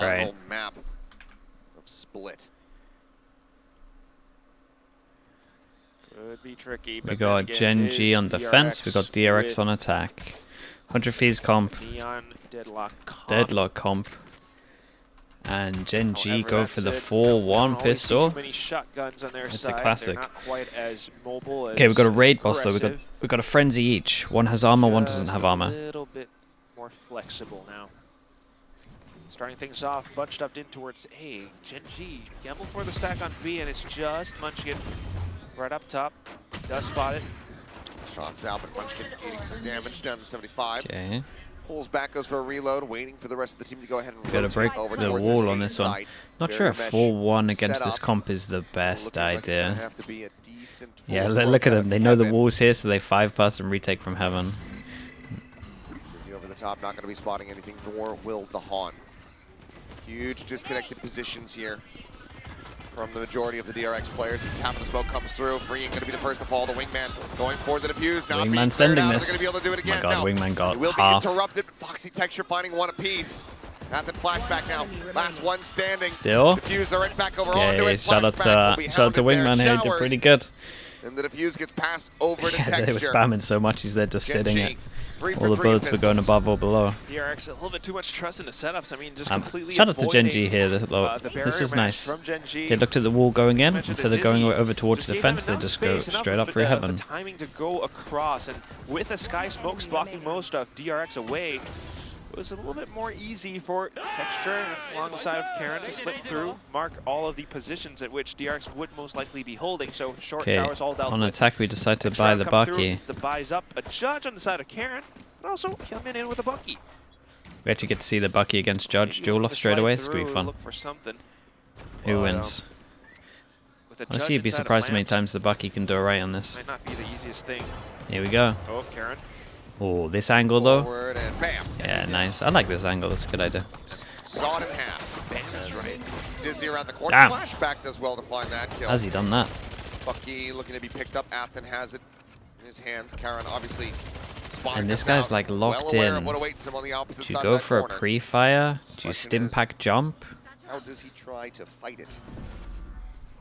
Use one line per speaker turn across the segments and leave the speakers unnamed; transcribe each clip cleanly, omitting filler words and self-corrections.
final map of Split.
Could be tricky.
We got GenG on defense. We got DRX on attack. 100 Fees comp.
Neon Deadlock
comp. And GenG
However,
go for the
said,
4-1 pistol.
Too many shotguns on their
It's
side.
a classic.
They're not quite as mobile.
Okay, we've got a raid boss
aggressive.
though. We got a frenzy each. One has armor, one doesn't have armor.
A little bit more flexible now. Starting things off, bunched up in towards A. GenG gamble for the stack on B, and it's just Munchkin right up top. Does spot it.
Shots out, but Munchkin eating some damage down to 75.
Okay.
Pulls back, goes for a reload, waiting for the rest of the team to go ahead and
Gotta break
over
the
towards
wall on this one. Not sure if 4-1 against this comp is the best idea.
Have to be a decent
Yeah, look at them. They know the wall's here, so they 5-pass and retake from heaven.
Busy over the top, not going to be spotting anything, nor will the Han. Huge disconnected positions here from the majority of the DRX players. As Tap of the Smoke comes through, Freeing going to be the first to fall. The Wingman going for the defuse. Not
Wingman sending this.
They're going to be able to do it again.
Oh my god, Wingman got
it will
half.
be interrupted. Foxy Texture finding one apiece. Athen flashback now. Last one standing.
Still.
Defuse, they're right back over
Okay,
onto it.
shout out to Wingman here. He did pretty good.
And the defuse gets passed over to
Yeah,
Texture.
they were spamming so much. He's there just sitting it. All the bullets were going
pistols.
above or below.
DRX a little bit too much trust in the setups. I mean, just completely
Shout out to
avoiding,
GenG here. This is nice. They looked at the wall going in. Instead of going over towards defense, they just go straight up through heaven.
The timing to go across, and with the Sky Smokes blocking most of DRX away, it was a little bit more easy for Texture alongside of Karen to slip through, mark all of the positions at which DRX would most likely be holding. So short towers all dealt
on
with.
attack, we decide to buy the Bucky.
The buys up a Judge on the side of Karen, but also Hyunmin in with a Bucky.
We actually get to see the Bucky against Judge duel off straight away. It's gonna be fun.
Look for something.
Who wins? Honestly, you'd be surprised how many times the Bucky can do it right on this.
Might not be the easiest thing.
Here we go.
Oh, Karen.
Oh, this angle though.
Forward and bam.
Yeah, nice. I like this angle. That's a good idea.
Saw it in half. That's right. Dizzy around the corner.
Damn.
Flashback does well to find that kill.
Has he done that?
Bucky looking to be picked up. Athen has it in his hands. Karen obviously spotting
And this
us
guy's
out.
like locked
well aware
in.
of what awaits him on the opposite
Do you
side
go
of that
for a
corner.
pre-fire? Do you
Question
stim
is,
pack jump?
How does he try to fight it?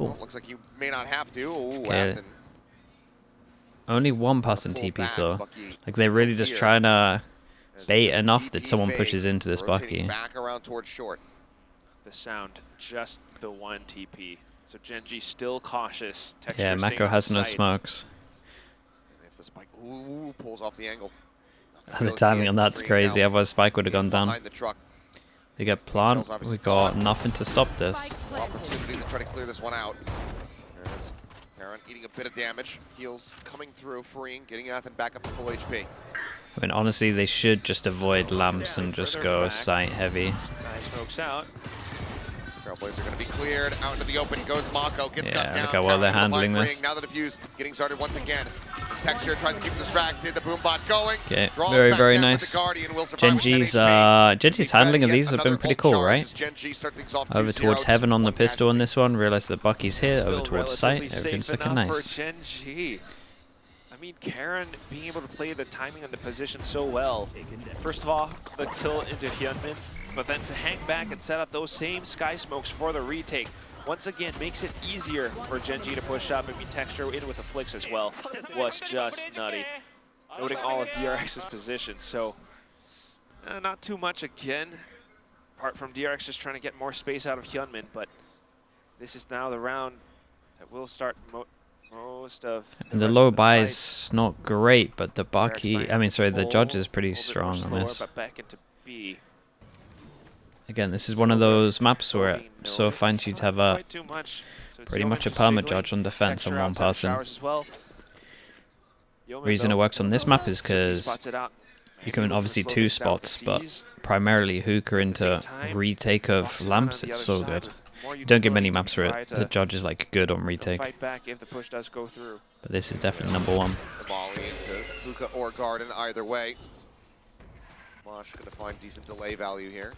Ooh.
Well, it looks like you may not have to. Ooh,
Okay.
Athen.
Only one person
Pull
TPs
back,
though.
Bucky
Like they're really just
here.
trying to
As
bait
just a
enough that
TP
someone
fake,
pushes into this
rotating
Bucky.
back around towards short.
The sound, just the one TP. So GenG still cautious. Texture
Yeah,
staying
Mako
in
has no
sight.
smokes.
And if the spike pulls off the angle.
The timing on that's crazy, otherwise Spike would have gone down.
Behind the truck.
They get plant,
Shells
we
obviously
got
gone.
nothing to stop this.
Opportunity to try to clear this one out. As Karen eating a bit of damage. Heals coming through, freeing, getting Athen back up to full HP.
I mean, honestly, they should just avoid lamps and just go sight heavy.
Guy smokes out.
Trailblazers are going to be cleared. Out into the open goes Mako. Gets cut
Yeah,
down.
look how well they're
Karen
handling
freeing.
this.
Now the defuse getting started once again. This Texture tries to keep him distracted. The boom bot going.
Okay,
Draws
very,
back
very
down with
nice.
the Guardian. Will survive with 10
GenG's
HP.
GenG's handling of these have been pretty cool, right? Over towards heaven on the pistol in this one. Realize the Bucky's here.
Still
Over towards sight.
relatively
Everything's
safe
looking
enough
nice.
For GenG. I mean, Karen being able to play the timing and the position so well. First of all, the kill into Hyunmin, but then to hang back and set up those same Sky Smokes for the retake. Once again, makes it easier for GenG to push up. I mean, Texture in with the flicks as well was just nutty. Noting all of DRX's positions, so not too much again. Apart from DRX just trying to get more space out of Hyunmin, but this is now the round that will start most of
And the
rest
low
of
buy
fight.
is not great, but the Bucky,
DRX
I mean, sorry, the
full,
Judge is pretty
a little bit
strong
more
on
slower,
this.
But back into B.
Again, this is one of those maps where
Slowly,
it so
no,
finds you to have
not
a
quite too much. So it's
pretty
Yeoman
much a
just
perma
jiggling.
Judge on defense on
Texture
one
outside of
person.
showers as well. Yeoman,
Reason it
though,
works on this map is
since he
because
spots it out,
you can
able to
obviously
slow
two
things down with the
spots, but
Cs.
primarily Hooker
At the same
into
time,
retake of
Fox is on
lamps,
the
it's
other
so
side
good.
with more
You don't get many
utility to
maps for
try
it.
to,
The Judge is like good on
you know,
retake,
fight back if the push does go through.
but this is definitely number one.
The volley into Hookah or Garden, either way. Mosh going to find decent delay value here.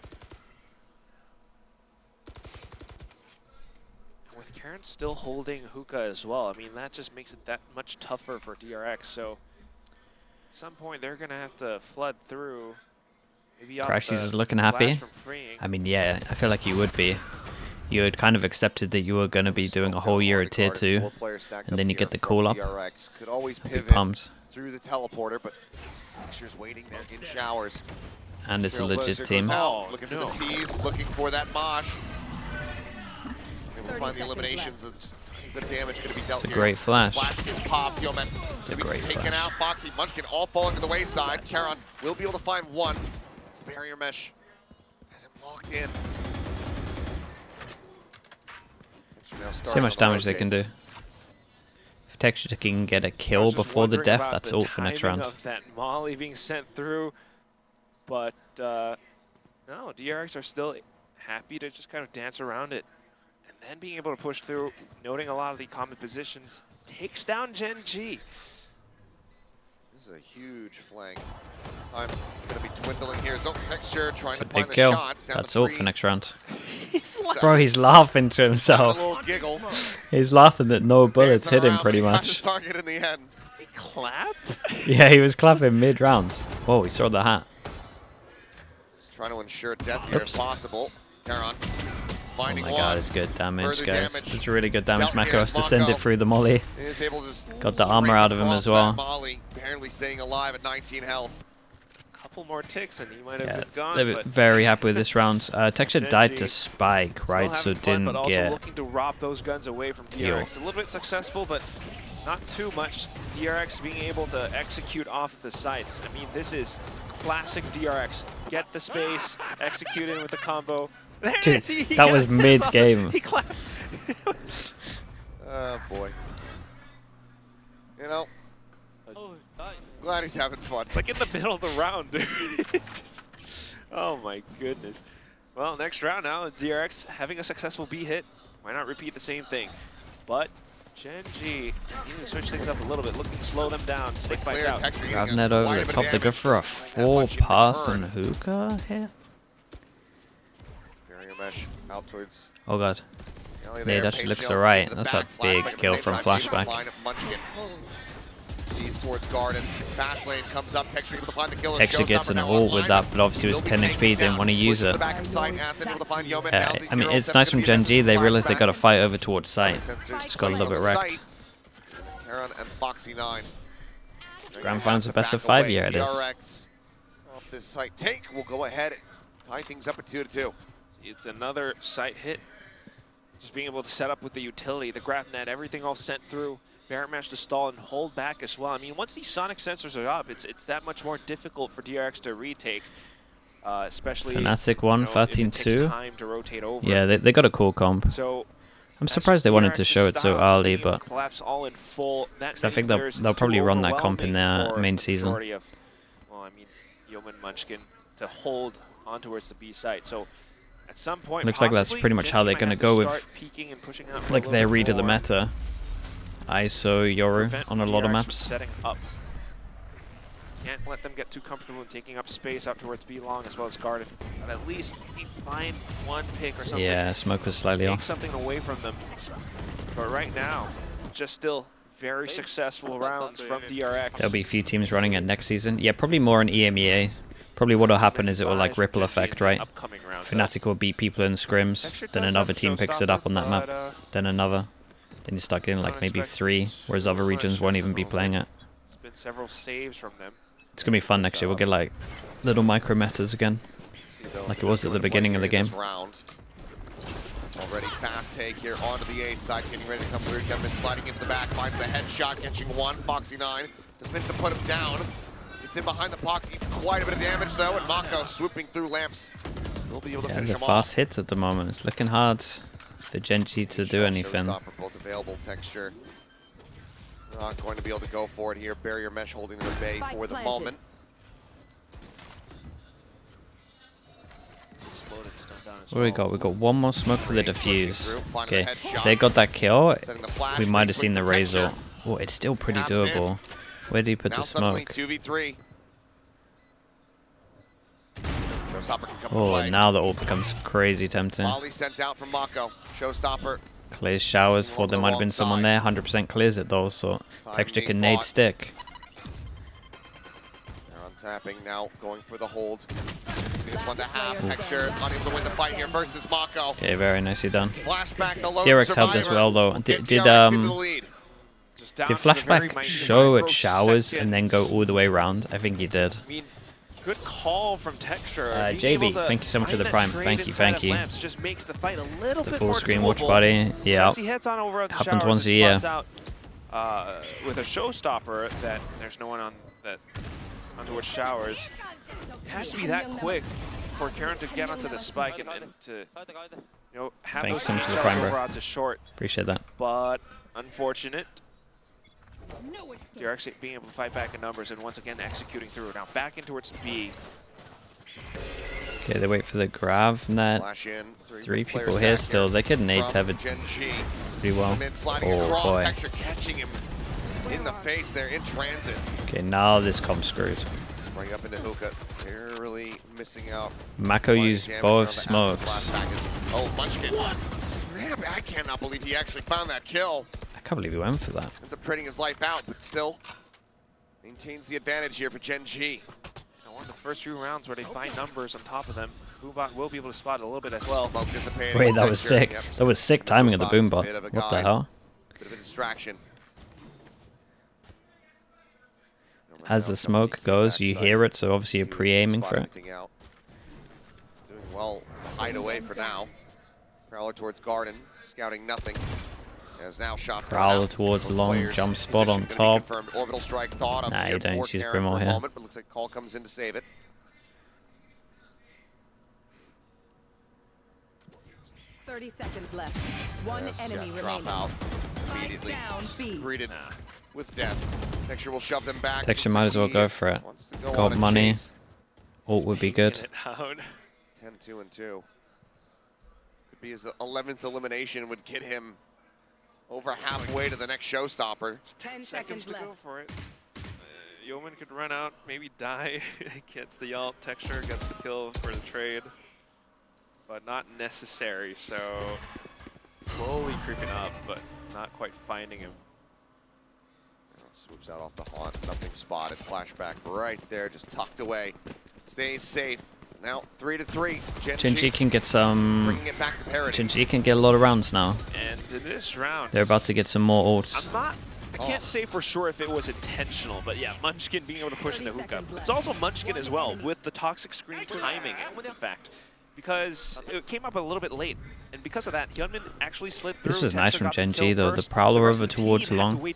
With Karen still holding Hookah as well, I mean, that just makes it that much tougher for DRX. So at some point, they're going to have to flood through
Crashies is looking happy. I mean, yeah, I feel like you would be. You had kind of accepted that you were going to be doing a whole year at tier 2, and then you get the call up.
Could always
I'd be
pivot
pumped.
through the teleporter, but Texture's waiting there in showers.
And it's a legit team.
Looking for the C's, looking for that mosh. Able to find the eliminations and just a bit of damage going to be dealt
It's a
here.
great flash.
Flash gets popped. Yeoman
It's a great
taken
flash.
out. Foxy, Munchkin all falling to the wayside. Karon will be able to find one. Barrier mesh has him locked in.
See how much damage they can do. If Texture can get a kill before the death, that's all for next round.
Of that Molly being sent through, but no, DRX are still happy to just kind of dance around it, and then being able to push through, noting a lot of the common positions, takes down GenG.
This is a huge flank. I'm going to be dwindling here. So Texture trying
It's a
to find
big
the
kill.
shots. Down
That's
to
all
3.
for next round.
Bro,
He's laughing to
a
himself.
little giggle.
He's laughing that no bullets
Dancing
hit him
around,
pretty
but he got
much.
his target in the end.
Does he clap?
Yeah, he was clapping mid-round. Whoa, he saw the hat.
Just trying to ensure death here if possible. Karon
Oh
finding
my
one.
god, it's good damage,
Further
guys.
damage.
It's really good damage.
Dealt
Mako
here
has
is
to send
Mako.
it through the molly.
He is able to just
Got the armor out of him as well.
Molly barely staying alive at 19 health.
Couple more ticks and he might have
Yeah,
been gone.
they were
But
very happy with this round. Texture died to
GenG
Spike,
still
right? So
having fun,
didn't
but also
get
looking to rob those guns away from
heal.
DRX. A little bit successful, but not too much. DRX being able to execute off of the sights. I mean, this is classic DRX. Get the space, execute it with the combo. There it is. He
that was
got sense
mid-game.
off. He clapped.
Oh boy. You know, glad he's having fun.
It's like in the middle of the round, dude. Just, oh my goodness. Well, next round now, it's DRX having a successful B hit. Why not repeat the same thing? But GenG needing to switch things up a little bit, looking to slow them down. Snake bites out.
Grabbing that over the top. They go for a 4-pass and hookah here.
Barrier mesh out towards.
Oh god.
Nelly
Yeah,
there,
it actually
Page
looks
Shells
alright.
into the
That's a
back,
big
flashback at the
kill
same
from
time, keeping
flashback.
the line of Munchkin. Sees towards Garden. Fast lane comes up. Texture able to find the killer.
Texture gets an ult with that, but obviously it was 10 HP, didn't want to use it. I mean, it's nice from GenG. They realized they got to fight over towards site. Just got a little bit wrecked.
Karon and Foxy 9.
Grand Finals of best of 5 year it is.
DRX off this site. Take will go ahead, tie things up at 2-2.
It's another site hit. Just being able to set up with the utility, the grab net, everything all sent through. Barrett managed to stall and hold back as well. I mean, once these sonic sensors are up, it's that much more difficult for DRX to retake, especially
Fnatic won, 13-2.
time to rotate over.
Yeah, they got a cool comp.
So
I'm surprised they wanted to show it so early, but
collapse all in full.
because I think they'll probably run that comp in their main season.
Well, I mean, Yeoman Munchkin to hold on towards the B site. So at some point,
looks like that's pretty much how they're going to go with like their read of the meta. ISO Yoru on a lot of maps.
Setting up. Can't let them get too comfortable in taking up space up towards B long as well as Garden. But at least find one pick or something.
Yeah, smoke was slightly
Take
off.
something away from them. But right now, just still very successful rounds from DRX.
There'll be a few teams running it next season. Yeah, probably more in EMEA. Probably what will happen is it will like ripple effect, right? Fnatic will beat people in scrims, then another team picks it up on that map, then another. Then you start getting like maybe 3, whereas other regions won't even be playing it.
It's been several saves from them.
It's gonna be fun next year. We'll get like little micro metas again, like it was at the beginning of the game.
Already fast take here onto the A side, getting ready to come through. Kevin sliding into the back, finds the headshot, catching one. Foxy 9 just managed to put him down. It's in behind the box, eats quite a bit of damage though, and Mako swooping through lamps. We'll be able to finish
the
him
fast
off.
hits at the moment. It's looking hard for GenG to do anything.
Both available. Texture not going to be able to go for it here. Barrier mesh holding them at bay for the moment.
What do we got? We got one more smoke for the defuse. Okay, if they got that kill, we might have seen the Razor. Oh, it's still pretty doable. Where do you put the smoke?
2v3.
Oh, now the ult becomes crazy tempting.
Molly sent out from Mako. Showstopper.
Clears showers, thought there might have been someone there. 100% clears it though, so Texture can nade stick.
They're on tapping now, going for the hold. keeping this one to half. Texture unable to win the fight here versus Mako.
Okay, very nicely done.
Flashback, the lone
DRX helped as well though. Did Flashback show at showers and then go all the way around? I think he did.
I mean, good call from Texture.
JB, thank you so much for the prime. Thank you, thank you.
Just makes the fight a little bit
full
more
screen
doable.
watch party, yeah.
He heads on over
Happens once a year.
Out, with a showstopper that there's no one on that onto which showers. It has to be that quick for Karen to get onto the spike and to have
Thanks
those
so much for the prime, bro.
rods short.
Appreciate that.
But unfortunate. DRX being able to fight back in numbers and once again executing through. Now back in towards B.
Okay, they wait for the grav net. Three people here still. They could nade Tevid pretty well. Oh boy.
Texture catching him in the face there in transit.
Okay, now this comp screwed.
Bring up into hookah. Barely missing out.
Mako used both smokes.
Oh, Munchkin. What? Snap. I cannot believe he actually found that kill.
I can't believe he went for that.
Ends up trading his life out, but still maintains the advantage here for GenG.
One of the first few rounds where they find numbers on top of them. Boombot will be able to spot it a little bit as well.
Wait, that was sick. That was sick timing of the Boombot. What the hell?
Bit of a distraction.
As the smoke goes, you hear it, so obviously you're pre-aiming for it.
Doing well, hide away for now. Prowler towards Garden, scouting nothing. As now shots
Prowler towards long jump spot on top.
Orbital strike thought up
nah,
here
you don't
for
use
Karen
Brimall
for a
here.
moment, but looks like call comes in to save it.
30 seconds left. One enemy
drop
remaining.
out immediately. Greeted with death. Texture will shove them back.
Texture might as well go for it. Got money. Ult would be good.
10-2-2. Could be his 11th elimination, would get him over halfway to the next showstopper.
10 seconds
to
left.
go for it. Yeoman could run out, maybe die. Gets the ult. Texture gets the kill for the trade. But not necessary, so slowly creeping up, but not quite finding him.
Swoops out off the haunt, nothing spotted. Flashback right there, just tucked away. Stays safe. Now 3-3.
GenG can get some.
Bringing it back to parity.
GenG can get a lot of rounds now.
And in this round,
They're about to get some more ults.
I can't say for sure if it was intentional, but yeah, Munchkin being able to push in the hookah. It's also Munchkin as well with the toxic screen timing, in fact. Because it came up a little bit late, and because of that, Hyunmin actually slid through.
This was nice from GenG though. The Prowler over towards long,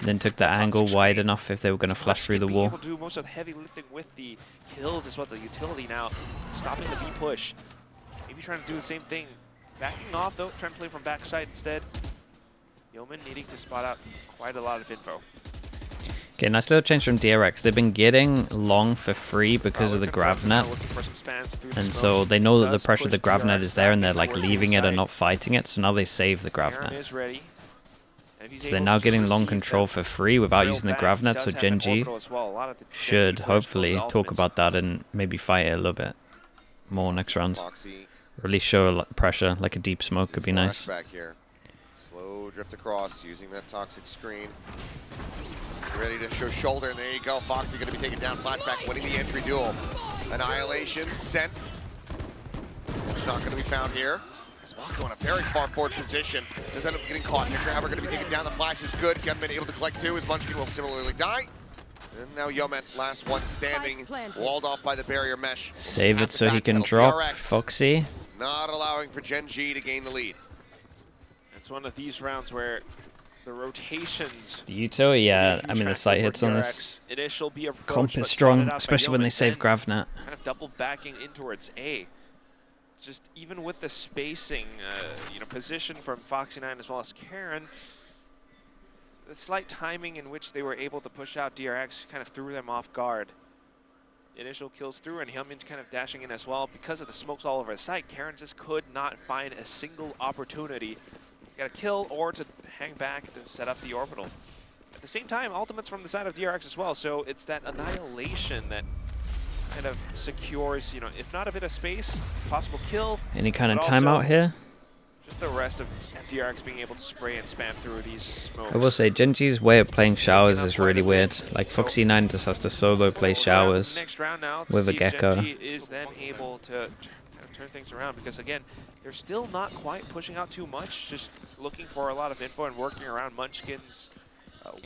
then took the angle wide enough if they were going to flash through the wall.
Able to do most of the heavy lifting with the kills as well. The utility now, stopping the B push. Maybe trying to do the same thing, backing off though, trying to play from backside instead. Yeoman needing to spot out quite a lot of info.
Okay, nice little change from DRX. They've been getting long for free because of the grav net. And so they know that the pressure of the grav net is there and they're like leaving it and not fighting it. So now they save the grav net. So they're now getting long control for free without using the grav net. So GenG should hopefully talk about that and maybe fight it a little bit more next round. Or at least show a lot of pressure, like a deep smoke could be nice.
Slow drift across using that toxic screen. Ready to show shoulder, and there you go. Foxy going to be taken down. Flashback winning the entry duel. Annihilation sent. It's not going to be found here. Mako in a very far forward position. Does end up getting caught. Picture Hammer going to be taken down. The flash is good. Hyunmin able to collect two. His Munchkin will similarly die. And now Yeoman, last one standing, walled off by the barrier mesh.
Save it so he can drop Foxy.
Not allowing for GenG to gain the lead.
It's one of these rounds where the rotations.
The utility, yeah. I mean, the sight hits on this comp is strong, especially when they save GravNet.
Kind of double backing in towards A. Just even with the spacing, position from Foxy9 as well as Karen, the slight timing in which they were able to push out DRX kind of threw them off guard. Initial kills through, and Hyunmin kind of dashing in as well. Because of the smokes all over the site, Karen just could not find a single opportunity to get a kill or to hang back to set up the orbital. At the same time, ultimates from the side of DRX as well, so it's that annihilation that kind of secures, if not a bit of space, possible kill.
Any kind of timeout here?
just the rest of DRX being able to spray and spam through these smokes.
I will say, GenG's way of playing showers is really weird. Like, Foxy9 just has to solo play showers
Next round now,
with a
see if
Gecko.
GenG is then able to turn things around, because again, they're still not quite pushing out too much, just looking for a lot of info and working around Munchkin's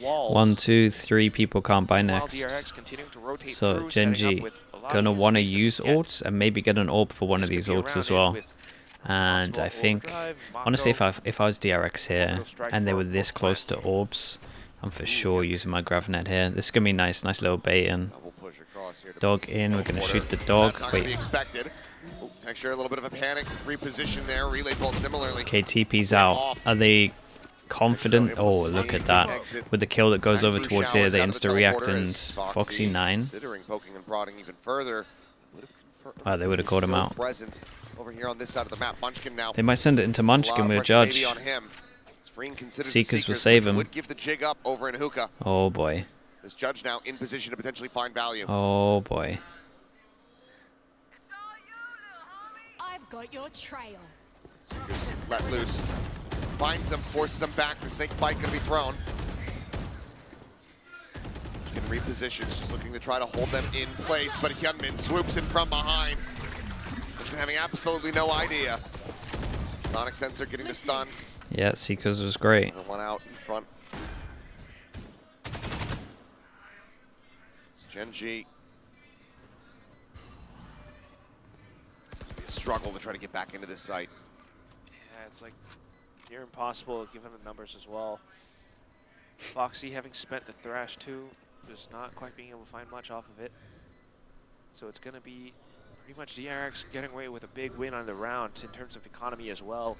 walls.
1, 2, 3 people can't buy
While
next.
DRX continuing to rotate
So
through, setting up
GenG
with a lot
gonna
of
want to
space that
use
they can get.
orts and maybe get an orb for one of
This
these
could be
orts as
around in
well.
with
And I
possible
think,
overdrive,
honestly,
Mako.
if I was DRX here
Mako strike
and they
for
were this close to
plants.
orbs, I'm for sure using my Gravnet here. This is gonna be nice little bait in.
Double push across here to
Dog in, we're gonna
Teleporter.
shoot the dog.
That's not gonna be
Wait,
expected. Ooh, Texture, a little bit of a panic, reposition there. Relay bolt similarly.
okay, TP's out. Are they confident? Oh, look at that. With the kill that goes over towards here, they insta-react and Foxy9.
Considering poking and prodding even further.
Oh, they would have caught him out.
Present over here on this side of the map. Munchkin now.
They might send it into Munchkin with a judge. Seekers will save him.
Would give the jig up over in Hookah.
Oh boy.
This judge now in position to potentially find value.
Oh boy.
I've got your trail.
Seekers let loose. Finds him, forces him back. The snake bite gonna be thrown. Can repositions, just looking to try to hold them in place, but Hyunmin swoops in from behind. Just having absolutely no idea. Sonic Sensor getting the stun.
Yeah, Seekers was great.
Another one out in front. It's GenG. It's gonna be a struggle to try to get back into this site.
Yeah, it's like near impossible given the numbers as well. Foxy, having spent the Thrash 2, just not quite being able to find much off of it. So it's going to be pretty much DRX getting away with a big win on the round in terms of economy as well.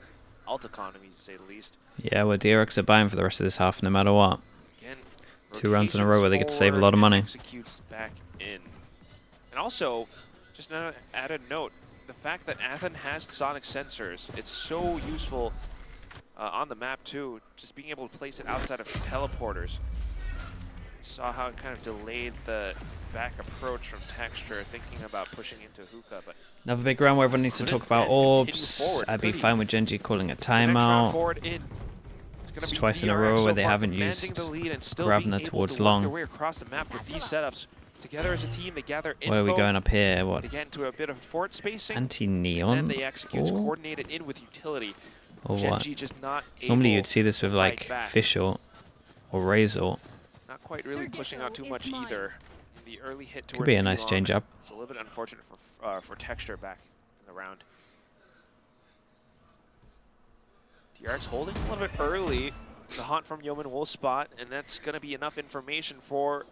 Alt economy, to say the least.
Yeah, well, DRX are buying for the rest of this half no matter what.
Again,
2 rounds in a row where they get to save a
rotations
lot of
forward
money.
and executes back in. And also, just an added note, the fact that Athen has sonic sensors, it's so useful on the map too, just being able to place it outside of teleporters. Saw how it kind of delayed the back approach from Texture, thinking about pushing into Hookah, but
Another big round where everyone needs to talk about orbs. I'd be fine with GenG calling a timeout. It's twice in a row where they haven't used Gravner towards long.
Across the map with these setups. Together as a team, they gather info.
Where are we going up here? What?
They get into a bit of fort spacing.
Anti-neon?
And then they execute coordinated in with utility.
Or what?
GenG just not able
Normally you'd see this with
to
like
fight back.
Fishort or Razor.
Not quite really pushing out too much either. In the early hit towards
Could be a nice
Elon,
change up.
It's a little bit unfortunate for Texture back in the round. DRX holding a little bit early. The haunt from Yeoman will spot, and that's going to be enough information for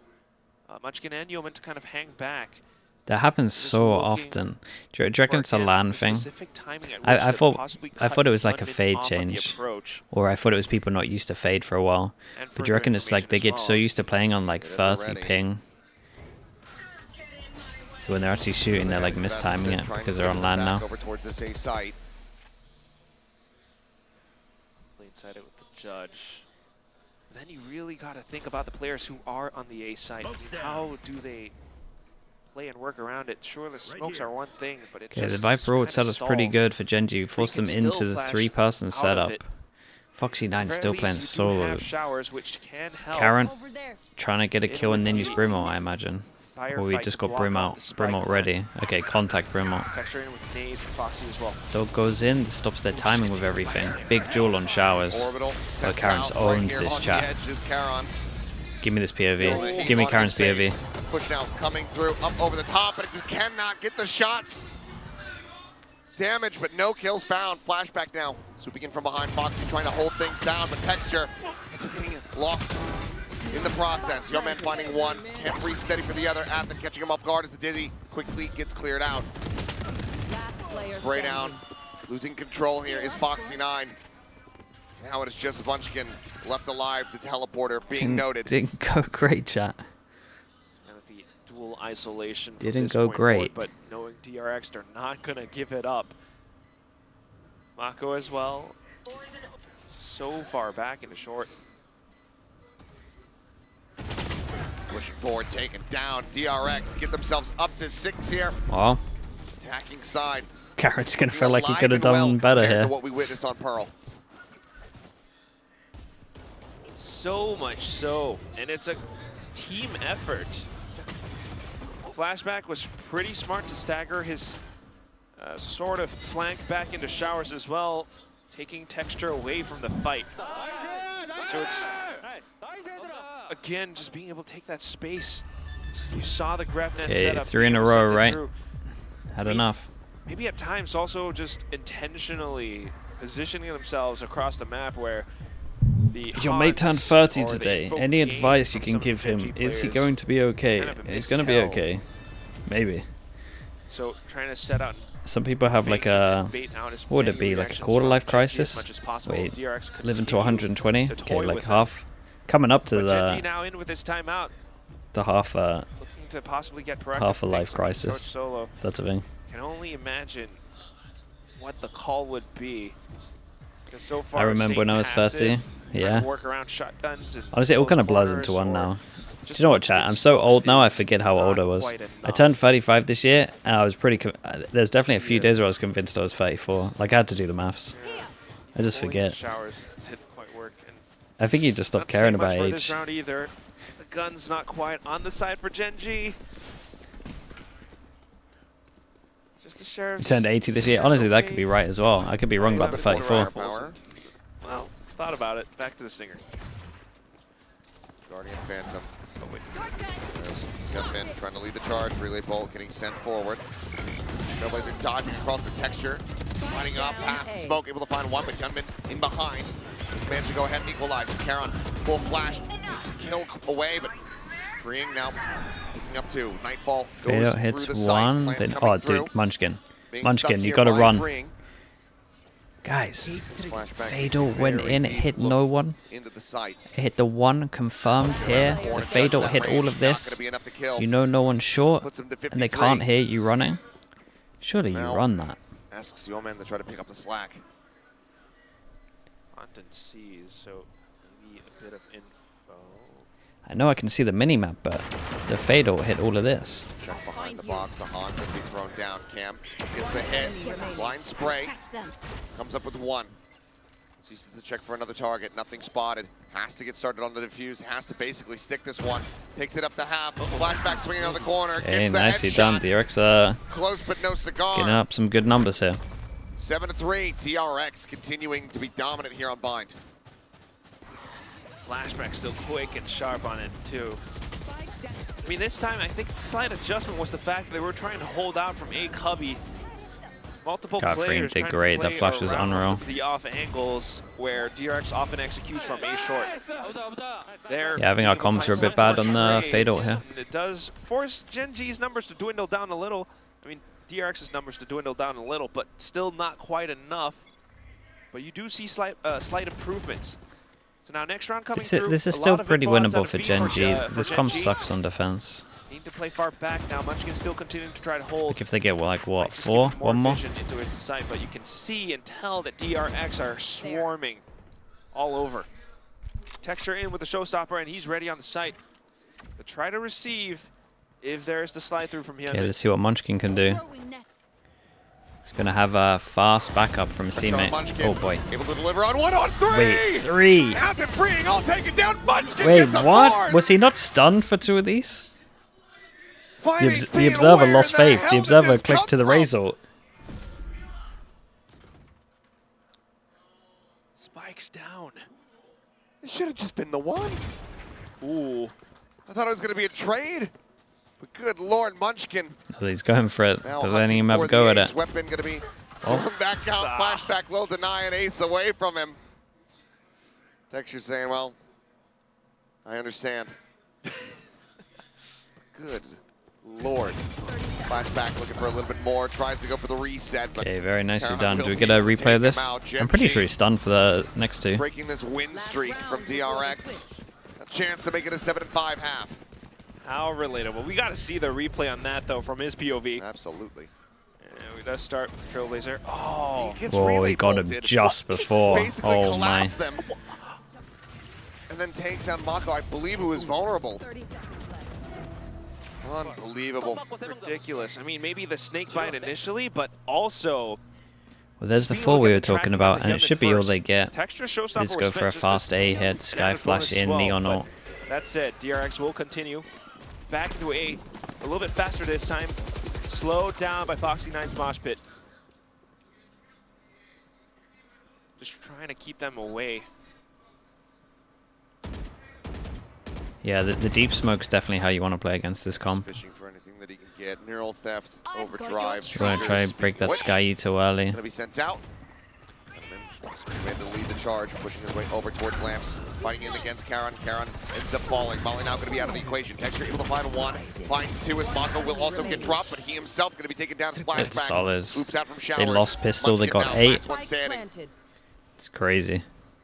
Munchkin and Yeoman to kind of hang back.
That happens so often. Do you reckon it's a LAN thing? I thought it was like a fade change, or I thought it was people not used to fade for a while. But do you reckon it's like they get so used to playing on like 30 ping, so when they're actually shooting, they're like mistiming it because they're on LAN now.
Over towards this A site.
Inside it with the judge. Then you really got to think about the players who are on the A side. I mean, how do they play and work around it? Sure, the smokes are one thing, but it
Okay,
just
the Viper ult
kinda
setup's pretty
stalls.
good for GenG. Force them
Still
into the
flash
3-person
out of
setup.
it.
Foxy9
At
still
least
playing
you do
solo.
have showers, which can help.
Karen
Over there.
trying to get a kill and then use Brimalt, I imagine. Or we
Firefight
just
to
got
block off the
Brimalt.
spike
Brimalt
plant.
ready. Okay, contact Brimalt.
Texture in with nades and Foxy as well.
Dog goes in, stops their timing with everything. Big duel on showers.
Orbital.
But Karen's owned this chat. Give me this POV. Give me Karen's POV.
Push now coming through, up over the top, but it just cannot get the shots. Damage, but no kills found. Flashback now. Swooping in from behind, Foxy trying to hold things down, but Texture ends up getting lost in the process. Young man finding one, can't re-steady for the other. Athen catching him off guard as the Dizzy quickly gets cleared out. Spray down, losing control here is Foxy9. Now it is just Munchkin left alive, the teleporter being noted.
Didn't go great, chat.
And with the dual isolation from
Didn't
this
go
point forward,
great.
but knowing DRX, they're not going to give it up. Mako as well. So far back into short.
Pushing forward, taken down. DRX get themselves up to 6 here.
Well,
Attacking side.
Carrot's gonna feel like he
Alive
could have
and well
done better
compared to
here.
what we witnessed on Pearl.
So much so, and it's a team effort. Flashback was pretty smart to stagger his sort of flank back into showers as well, taking texture away from the fight. So it's, again, just being able to take that space. You saw the GrepNet
Okay,
setup.
3 in a row, right? Had enough.
Maybe at times also just intentionally positioning themselves across the map where the
Your mate turned 30 today. Any
game
advice you
from
can
some
give him?
GenG
Is he
players
going to be okay?
kind of a
He's going to be
mistell.
okay. Maybe.
So trying to set out.
Some people have like a, what would it be, like a quarter life crisis? Wait, living to 120? Okay, like half, coming up to
GenG now in with his timeout,
the half,
looking to possibly get
half a life crisis.
Solo.
That's a thing.
Can only imagine what the call would be. Because so far,
I remember when I was 30. Yeah.
Work around shotguns and
Honestly, it all kind of blurs into one now. Do you know what, chat? I'm so old now, I forget how old I was. I turned 35 this year, and I was pretty... There's definitely a few days where I was convinced I was 34. Like, I had to do the maths. I just forget.
Showers didn't quite work. And
I think you just stop caring about age.
This round either. The gun's not quite on the side for GenG. Just a sheriff.
You turned 80 this year. Honestly, that could be right as well. I could be wrong about the 34.
Well, thought about it. Back to the Stinger.
Guardian Phantom. Oh, wait. Gunman trying to lead the charge. Relay bolt getting sent forward. Trailblazer dodging across the texture. Sliding up past the smoke. Able to find one, but Gunman in behind. This man should go ahead and equalize. Karon, full flash. Takes a kill away, but freeing now. Picking up 2. Nightfall goes
Fado
through
hits
the site.
1.
Plan
Then,
coming
oh,
through.
dude, Munchkin.
Being
Munchkin,
stuck
you
here
gotta
by
run.
Freeing.
Guys,
Flashback
Fado went in, it hit no one.
into the site.
It hit the one confirmed here. The Fado hit all of this. You know no one's short, and they can't hear you running. Surely you run that.
Asks your man to try to pick up the slack.
Hunt and sees, so maybe a bit of info.
I know I can see the minimap, but the Fado hit all of this.
Check behind the box. The Han could be thrown down. Cam gets the hit. Blind spray. Comes up with 1. Uses the check for another target. Nothing spotted. Has to get started on the defuse. Has to basically stick this one. Takes it up to half. Flashback swinging out of the corner.
Hey,
Gets the
nicely
headshot.
done. DRX
Close but no cigar.
getting up some good numbers here.
7-3. DRX continuing to be dominant here on Bind.
Flashback still quick and sharp on it too. I mean, this time I think the slight adjustment was the fact that they were trying to hold out from A Cubby. Multiple
God,
players
Freem did
trying
great.
to
That
play
flash was
around
unreal.
the off angles where DRX often executes from A short.
Yeah, I think our comms are a bit bad on the Fade Out here.
It does force GenG's numbers to dwindle down a little. I mean, DRX's numbers to dwindle down a little, but still not quite enough. But you do see slight improvements. So now next round coming through.
This is still pretty winnable for GenG. This comp sucks on defense.
Need to play far back now. Munchkin still continuing to try to hold.
Like if they get like what, 4? One more?
Into its side, but you can see and tell that DRX are swarming all over. Texture in with the showstopper, and he's ready on the site to try to receive if there's the slide through from him.
Okay, let's see what Munchkin can do. He's gonna have a fast backup from his teammate. Oh boy.
Able to deliver on 1-on-3.
Wait, 3.
After freeing, I'll take it down. Munchkin
Wait,
gets a
what?
board.
Was he not stunned for 2 of these? The
Being
observer
aware
lost
of the
faith.
hell
The
did
observer
this
clicked
come
to the
from?
razor.
Spikes down.
It should have just been the 1.
Ooh.
I thought it was going to be a trade. But good Lord, Munchkin.
Oh, he's going for it.
Now
They're letting him have a
hunting
go
for
at
the
it.
ace weapon going to be thrown back out. Flashback will deny an ace away from him. Texture saying, well, I understand. Good Lord. Flashback looking for a little bit more. Tries to go for the reset. But
Okay, very nicely
Karon
done.
will
Do we
be
get a
able to
replay of
take
this?
him out.
I'm pretty
GenG
sure he's stunned for the next 2.
breaking this win streak from DRX. A chance to make it a 7-5 half.
How relatable. We got to see the replay on that, though, from his POV.
Absolutely.
And we does start with Trailblazer. Oh.
Gets
Whoa,
relay
he got him
bolted.
just before.
Basically
Oh my.
collapsed them. And then takes out Mako. I believe who was vulnerable. Unbelievable.
Ridiculous. I mean, maybe the snake bite initially, but also...
Well, there's the 4 we were talking about, and it should be all they get. Let's go for a fast A hit, Sky Flash in, Neon ult.
That's it. DRX will continue. Back into A. A little bit faster this time. Slowed down by Foxy9's Mosh Pit. Just trying to keep them away.
Yeah, the deep smoke's definitely how you want to play against this comp.
Fishing for anything that he can get. Neural theft, overdrive.
You want to try and break that Sky too early.
Gonna be sent out. Made to lead the charge, pushing his way over towards Lamps. Fighting in against Karan. Karan ends up falling. Molly now going to be out of the equation. Texture able to find one. Finds two as Mako will also get dropped, but he himself going to be taken down. Splashback.
It's Solis.
Oops out from Showers.
They lost pistol. They got 8. It's crazy.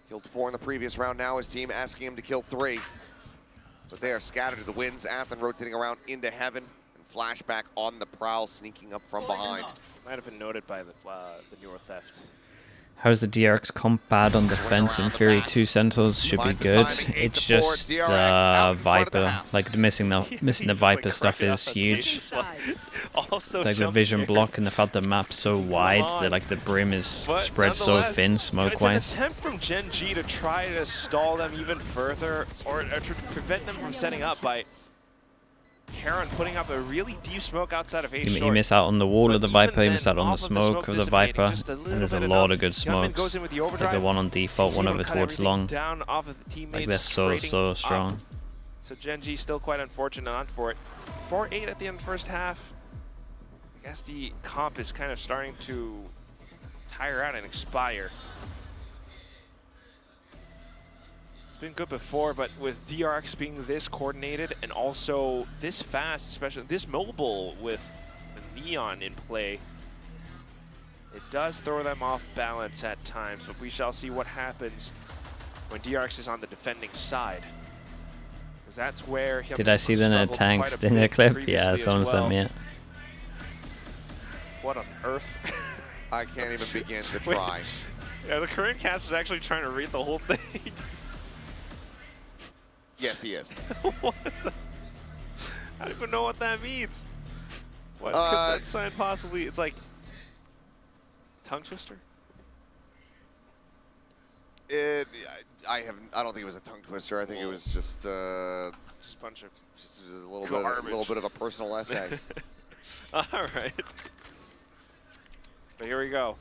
Killed 4 in the previous round. Now his team asking him to kill 3. But they are scattered to the winds. Athen rotating around into heaven. And Flashback on the prowl, sneaking up from behind.
Might have been noted by the Neural theft.
How's the DRX comp bad on defense? In theory, 2 Sentinels should be good. It's just the Viper, like missing the Viper stuff is huge. Like the vision block and the fact the map's so wide that like the brim is spread so thin smoke-wise.
It's an attempt from GenG to try to stall them even further, or to prevent them from setting up by Karan putting up a really deep smoke outside of A short.
You miss out on the wall of the Viper, you miss out on the smoke of the Viper, and there's a lot of good smokes. Like the one on default, one over towards long. Like they're so strong.
So GenG still quite unfortunate on for it. 4-8 at the end of the first half. I guess the comp is kind of starting to tire out and expire. It's been good before, but with DRX being this coordinated and also this fast, especially this mobile with the Neon in play, it does throw them off balance at times, but we shall see what happens when DRX is on the defending side. Because that's where he'll
Did I see the net tanks in the clip? Yeah, someone sent me it.
What on earth?
I can't even begin to try.
Yeah, the current cast is actually trying to read the whole thing.
Yes, he is.
What I don't even know what that means. What could that sign possibly? It's like tongue twister.
I don't think it was a tongue twister. I think it was just a
bunch of
a little bit of a personal essay.
All right. But here we go.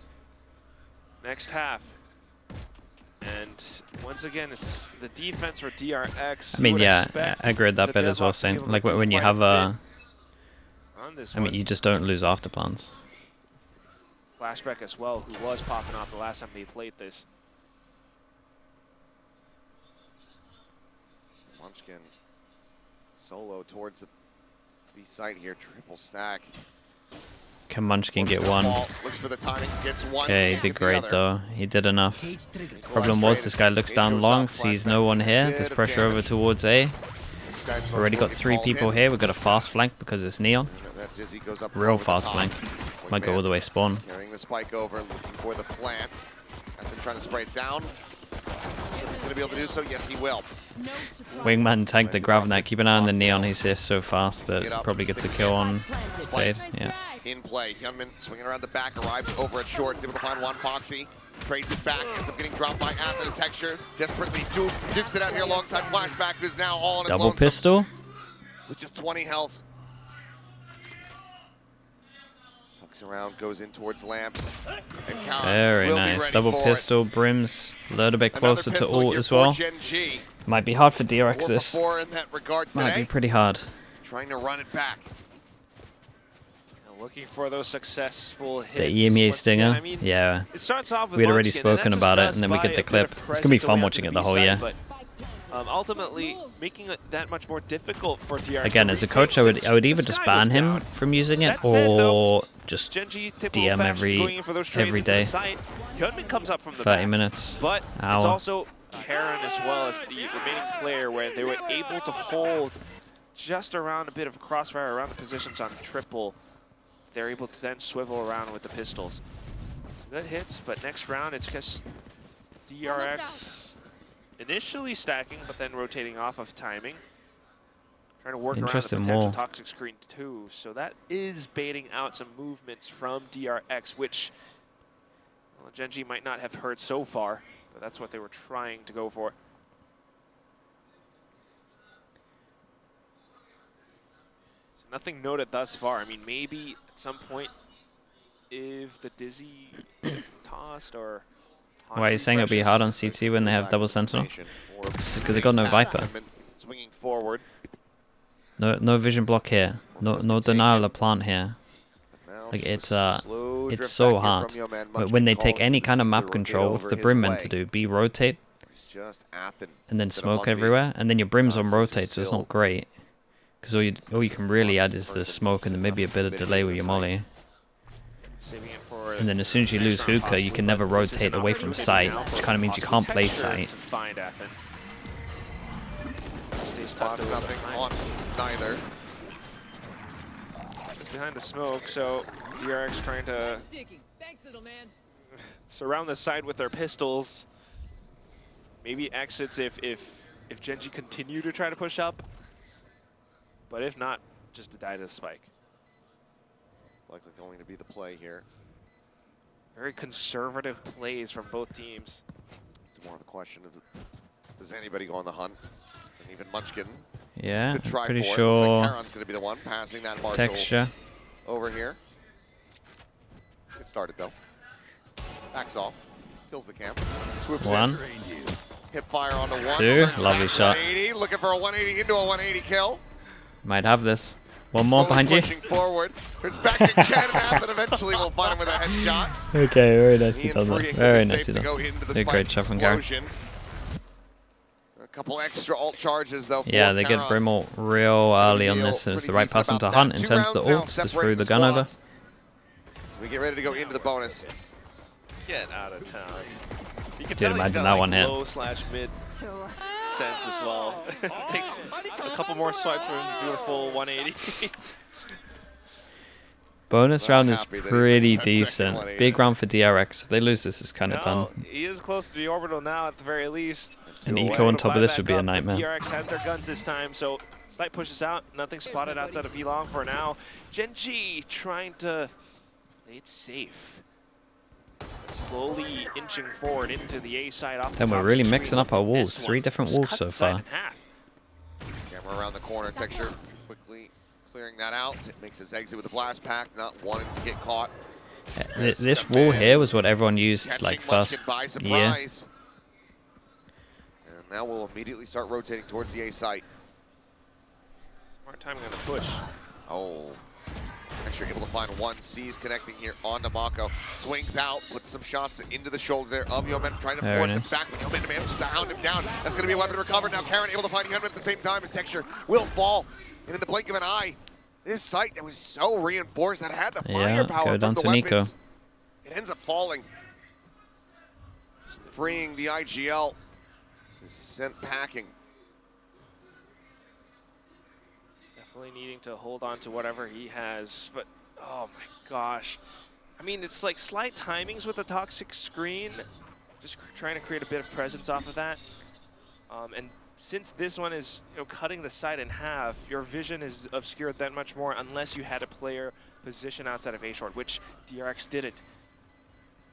Next half. And once again, it's the defense for DRX.
I mean, yeah, I agree with that bit as well, saying like when you have a... I mean, you just don't lose afterplans.
Flashback as well, who was popping off the last time they played this.
Munchkin solo towards the B site here, triple stack.
Can Munchkin get one?
Looks for the timing, gets one.
Okay, he did great though. He did enough. Problem was this guy looks down long, sees no one here. There's pressure over towards A. Already got 3 people here. We've got a fast flank because it's Neon. Real fast flank. Might go all the way spawn.
Carrying the spike over, looking for the plant. And then trying to spray it down. He's going to be able to do so. Yes, he will.
Wingman tanked the Gravnet. Keep an eye on the Neon. He's here so fast that probably gets a kill on Spade. Yeah.
In play, Hyunmin swinging around the back, arrives over at short, is able to find one Foxy, trades it back, ends up getting dropped by Athen's Texture, desperately dukes it out here alongside Flashback, who's now all on his
Double pistol?
With just 20 health. Tucks around, goes in towards Lamps, and
very nice. Double pistol, Brim's a little bit closer to ult as well. Might be hard for DRX this. Might be pretty hard.
Trying to run it back.
Looking for those successful hits.
The EMEA stinger,
I mean,
yeah.
It starts off with
we had already spoken about it, and then we get the clip. It's gonna be fun watching it the whole year.
But ultimately, making it that much more difficult for DRX.
Again, as a coach, I would either just ban him from using it, or just DM every day.
Comes up from the
30 minutes.
But
hour.
It's also Karan as well as the remaining player, where they were able to hold just around a bit of a crossfire around the positions on triple. They're able to then swivel around with the pistols. Good hits, but next round it's just DRX initially stacking, but then rotating off of timing. Trying to work around the potential toxic screen too. So that is baiting out some movements from DRX, which well, GenG might not have heard so far, but that's what they were trying to go for. So nothing noted thus far. I mean, maybe at some point if the Dizzy gets tossed or...
Why are you saying it'll be hard on CT when they have double Sentinel? Because they got no Viper.
Swinging forward.
No vision block here. No denial of plant here. Like it's so hard. But when they take any kind of map control, what's the Brim meant to do? Be rotate, and then smoke everywhere, and then your Brim's on rotate, so it's not great. Because all you can really add is the smoke and then maybe a bit of delay with your molly. And then as soon as you lose hookah, you can never rotate away from sight, which kind of means you can't play sight.
Spots nothing on neither.
Just behind the smoke, so DRX trying to surround the side with their pistols. Maybe exits if GenG continue to try to push up. But if not, just to die to the spike.
Likely going to be the play here.
Very conservative plays from both teams.
It's more of a question of, does anybody go on the hunt? And even Munchkin.
Yeah, pretty
sure.
sure.
Like Charon's going to be the one passing that Marshall
Texture
over here. Good started though. Backs off. Kills the camp. Swoops
one.
In. Hip fire on the one.
Two. Lovely shot.
180. Looking for a 180 into a 180 kill.
Might have this. One more behind you.
Pushing forward. It's back to Ken, and eventually we'll find him with a headshot.
Okay, very nicely done. Very nicely done.
A
great shot from Gary.
A couple extra alt charges though.
Yeah, they get Brim ult real early on this, and it's the right person to hunt in terms of the ults. Just threw the gun over.
So we get ready to go into the bonus.
Get out of town. You can
Didn't imagine that one hit.
Low/mid sense as well. It takes a couple more swipes for him to do a full 180.
Bonus round is pretty decent. Big round for DRX. If they lose this, it's kind of done.
He is close to the orbital now at the very least.
An eco on top of this would be a nightmare.
DRX has their guns this time, so Slight pushes out. Nothing spotted outside of V-Long for now. GenG trying to play it safe. Slowly inching forward into the A side.
Then we're really mixing up our walls. 3 different walls so far.
Camera around the corner, Texture quickly clearing that out. It makes his exit with a blast pack, not wanting to get caught.
This wall here was what everyone used like first year.
And now we'll immediately start rotating towards the A site.
Smart timing on the push.
Oh. Actually able to find one. C's connecting here onto Mako. Swings out, puts some shots into the shoulder there of Yeoman, trying to force him back. Yeoman manages to hound him down. That's going to be a weapon to recover. Now Karen able to find Yeoman at the same time as Texture will fall. And in the blink of an eye, this site that was so reinforced, that had the firepower
go down
from
to
the
Nico.
weapons. It ends up falling. Freeing the IGL. Is sent packing.
Definitely needing to hold on to whatever he has, but oh my gosh. I mean, it's like slight timings with the toxic screen, just trying to create a bit of presence off of that. And since this one is cutting the side in half, your vision is obscured that much more unless you had a player position outside of A-short, which DRX didn't.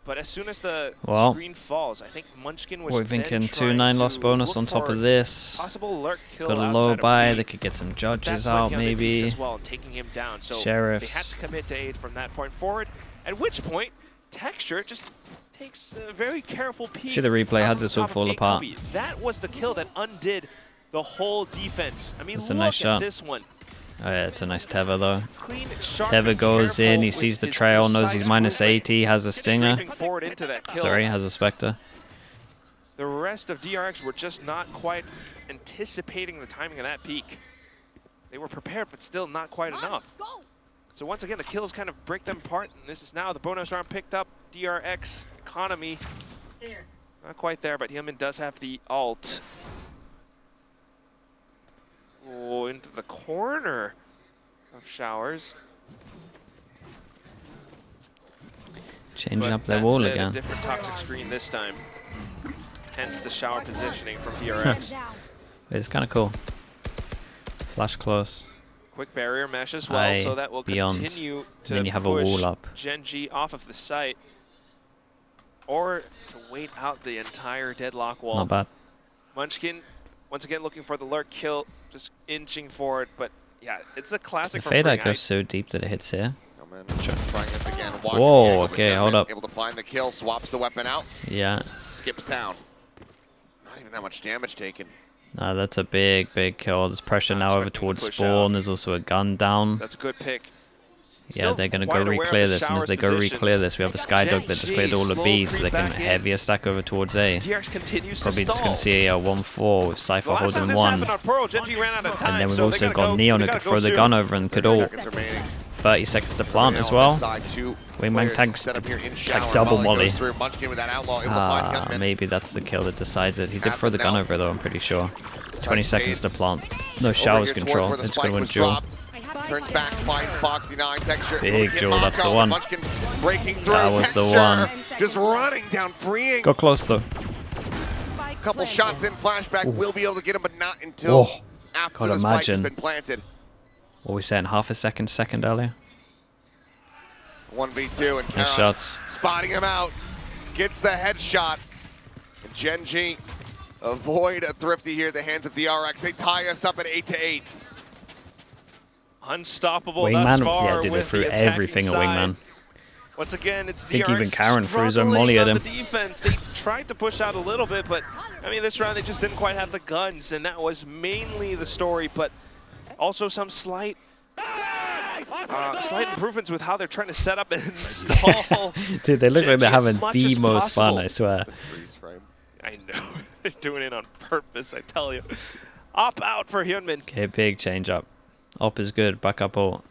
But as soon as the screen falls, I think Munchkin was
we're thinking 2-9 loss bonus on top of this.
Possible lurk kill.
Got a low buy, they could get some judges out maybe.
As well, taking him down. So
Sheriffs.
They had to commit to 8 from that point forward. At which point, Texture just takes a very careful peek.
See the replay, how did this all fall apart?
That was the kill that undid the whole defense. I mean,
that's a nice shot.
At this one.
Oh yeah, it's a nice Teva though. Teva goes in, he sees the trail, knows he's minus 80, has a stinger. Sorry, has a Spectre.
The rest of DRX were just not quite anticipating the timing of that peak. They were prepared, but still not quite enough. So once again, the kills kind of break them apart, and this is now the bonus round picked up. DRX economy. Not quite there, but Hillman does have the ult. Oh, into the corner of Showers.
Changing up their wall again.
A different toxic screen this time. Hence the shower positioning from DRX.
It's kind of cool. Flash close.
Quick barrier mesh as well, so that will continue to
then you have a wall up.
GenG off of the site. Or to wait out the entire deadlock wall.
Not bad.
Munchkin, once again, looking for the lurk kill, just inching forward. But yeah, it's a classic.
The fade out goes so deep that it hits here.
Sure. Trying this again.
Whoa, okay, hold up.
Able to find the kill, swaps the weapon out.
Yeah.
Skips down. Not even that much damage taken.
No, that's a big kill. There's pressure now over towards spawn. There's also a gun down.
That's a good pick.
Yeah, they're going to go re-clear this, and as they go re-clear this, we have a Skydog that just cleared all of B, so they can heavier stack over towards A. Probably just going to see a 1-4 with Cypher holding 1. And then we've also got Neon who could throw the gun over and could all 30 seconds to plant as well. Wingman tanks like double molly. Maybe that's the kill that decides it. He did throw the gun over though, I'm pretty sure. 20 seconds to plant. No showers control. It's going to win duel.
Turns back, finds Foxy 9 texture.
Big duel, that's the one.
Breaking through,
that was the one.
Just running down, freeing.
Go close though.
Couple shots in flashback. Will be able to get him, but not until after the spike has been planted.
What were we saying? Half a second earlier?
1v2 and
shots.
Spotting him out. Gets the headshot. And GenG avoid a thrifty here at the hands of DRX. They tie us up at 8-8.
Unstoppable
Wingman,
thus far.
yeah, dude, they threw everything at Wingman.
Once again, it's
I think
DRX
even Karen threw his own molly at him.
The defense. They tried to push out a little bit, but I mean, this round they just didn't quite have the guns, and that was mainly the story. But also some slight improvements with how they're trying to set up and install.
Dude, they look like they're having the most fun, I swear.
I know. They're doing it on purpose, I tell you. Op out for Hyunmin.
Okay, big change up. Op is good, back up ult.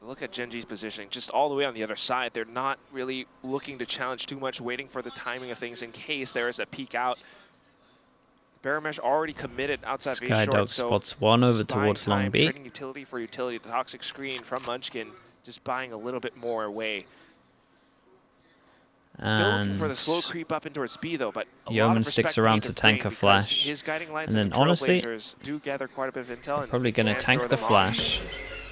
Look at GenG's positioning, just all the way on the other side. They're not really looking to challenge too much, waiting for the timing of things in case there is a peek out. Baramesh already committed outside V short,
Skydog spots one over towards long B.
Trading utility for utility, the toxic screen from Munchkin, just buying a little bit more away. Still looking for the slow creep up in towards B though, but
Yeoman sticks around to tank a flash.
His guiding lights
and then honestly,
do gather quite a bit of intel,
probably going to tank the flash.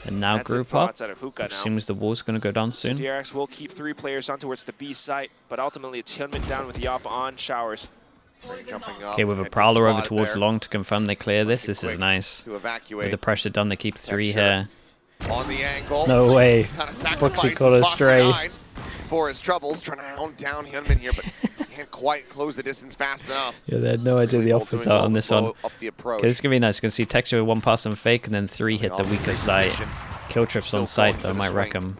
And now group up, which seems the wall's going to go down soon.
So DRX will keep 3 players on towards the B site, but ultimately it's Hyunmin down with the op on showers.
Okay, with a Prowler over towards long to confirm they clear this. This is nice. With the pressure done, they keep 3 here.
On the angle.
No way. Foxy caught a stray.
For his troubles, trying to hound down Hyunmin here, but can't quite close the distance fast enough.
Yeah, they had no idea the off was out on this one. Okay, this is going to be nice. You can see Texture with 1 pass and fake, and then 3 hit the weaker site. Kill trips on site, though, might wreck him.